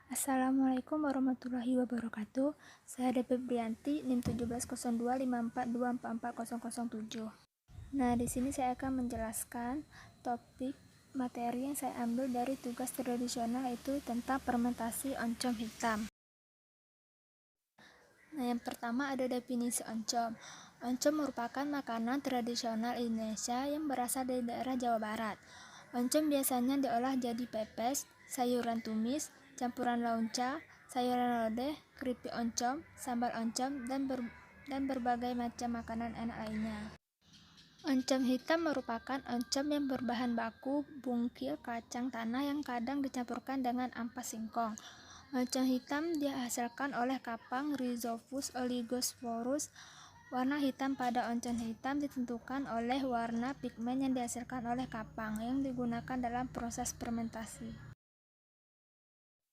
Assalamualaikum warahmatullahi wabarakatuh. Saya Devi Brianti, NIM 170254244407. Nah, di sini saya akan menjelaskan topik materi yang saya ambil dari tugas tradisional, yaitu tentang fermentasi oncom hitam. Nah, yang pertama ada definisi oncom. Oncom merupakan makanan tradisional Indonesia yang berasal dari daerah Jawa Barat. Oncom biasanya diolah jadi pepes, sayuran tumis, campuran lauca, sayuran lodeh, keripik oncom, sambal oncom, dan berbagai macam makanan enak lainnya. Oncom hitam merupakan oncom yang berbahan baku bungkil kacang tanah yang kadang dicampurkan dengan ampas singkong. Oncom hitam dihasilkan oleh kapang Rhizopus oligosporus. Warna hitam pada oncom hitam ditentukan oleh warna pigmen yang dihasilkan oleh kapang yang digunakan dalam proses fermentasi.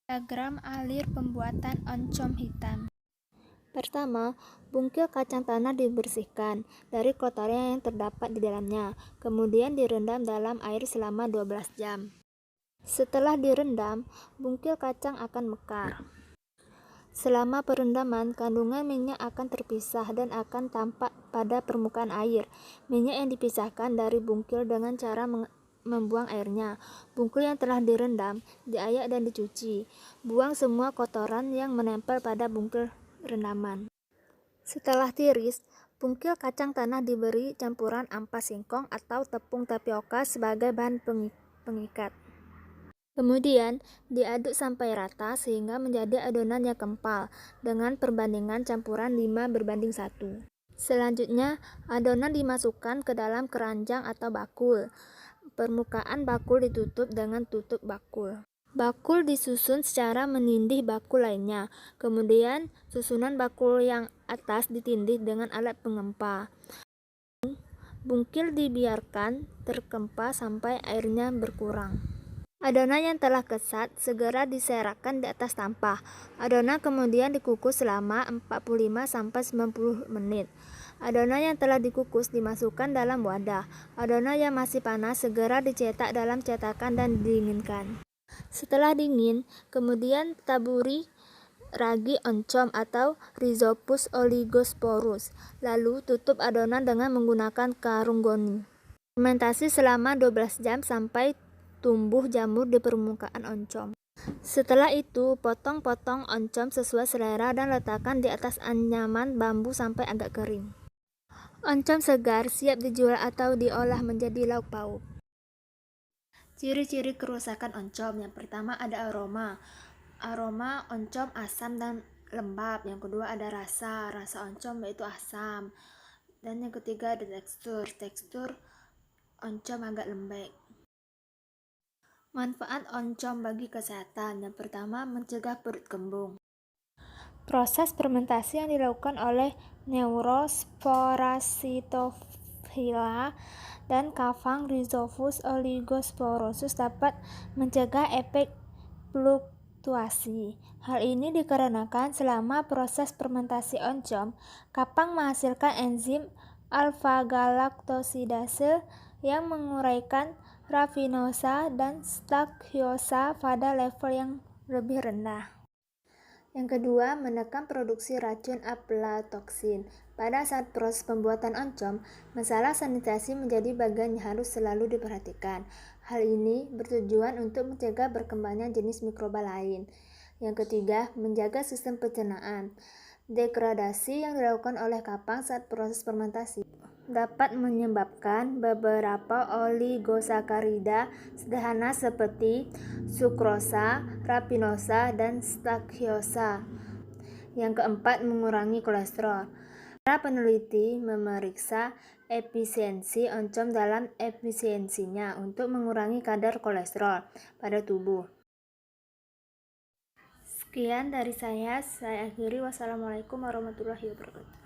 Diagram alir pembuatan oncom hitam. Pertama, bungkil kacang tanah dibersihkan dari kotoran yang terdapat di dalamnya, kemudian direndam dalam air selama 12 jam. Setelah direndam, bungkil kacang akan mekar. Selama perendaman, kandungan minyak akan terpisah dan akan tampak pada permukaan air. Minyak yang dipisahkan dari bungkil dengan cara membuang airnya. Bungkil yang telah direndam, diayak dan dicuci. Buang semua kotoran yang menempel pada bungkil rendaman. Setelah tiris, bungkil kacang tanah diberi campuran ampas singkong atau tepung tapioka sebagai bahan pengikat. Kemudian diaduk sampai rata sehingga menjadi adonan yang kempal dengan perbandingan campuran 5:1. Selanjutnya, adonan dimasukkan ke dalam keranjang atau bakul. Permukaan bakul ditutup dengan tutup bakul. Bakul disusun secara menindih bakul lainnya. Kemudian, susunan bakul yang atas ditindih dengan alat pengempa. Bungkil dibiarkan terkempa sampai airnya berkurang. Adonan yang telah kesat segera diserakkan di atas tampah. Adonan kemudian dikukus selama 45-90 menit. Adonan yang telah dikukus dimasukkan dalam wadah. Adonan yang masih panas segera dicetak dalam cetakan dan didinginkan. Setelah dingin, kemudian taburi ragi oncom atau Rhizopus oligosporus. Lalu tutup adonan dengan menggunakan karung goni. Fermentasi selama 12 jam sampai tumbuh jamur di permukaan oncom. Setelah itu, potong-potong oncom sesuai selera dan letakkan di atas anyaman bambu sampai agak kering. Oncom segar siap dijual atau diolah menjadi lauk pauk. Ciri-ciri kerusakan oncom. Yang pertama ada aroma. Aroma oncom asam dan lembab. Yang kedua ada rasa. Rasa oncom yaitu asam. Dan yang ketiga ada tekstur. Tekstur oncom agak lembek. Manfaat oncom bagi kesehatan. Yang pertama, mencegah perut kembung. Proses fermentasi yang dilakukan oleh Neurosporacitophila dan kapang Rhizopus oligosporus dapat mencegah efek fluktuasi. Hal ini dikarenakan selama proses fermentasi oncom, kapang menghasilkan enzim alfa-galaktosidase yang menguraikan rafinosa dan stakiosa pada level yang lebih rendah. Yang kedua, menekan produksi racun aflatoksin. Pada saat proses pembuatan oncom, masalah sanitasi menjadi bagian yang harus selalu diperhatikan. Hal ini bertujuan untuk mencegah berkembangnya jenis mikroba lain. Yang ketiga, menjaga sistem pencernaan. Degradasi yang dilakukan oleh kapang saat proses fermentasi dapat menyebabkan beberapa oligosakarida sederhana seperti sukrosa, rafinosa, dan stakiosa. Yang keempat, mengurangi kolesterol. Para peneliti memeriksa efisiensi oncom dalam efisiensinya untuk mengurangi kadar kolesterol pada tubuh. Sekian dari saya akhiri. Wassalamualaikum warahmatullahi wabarakatuh.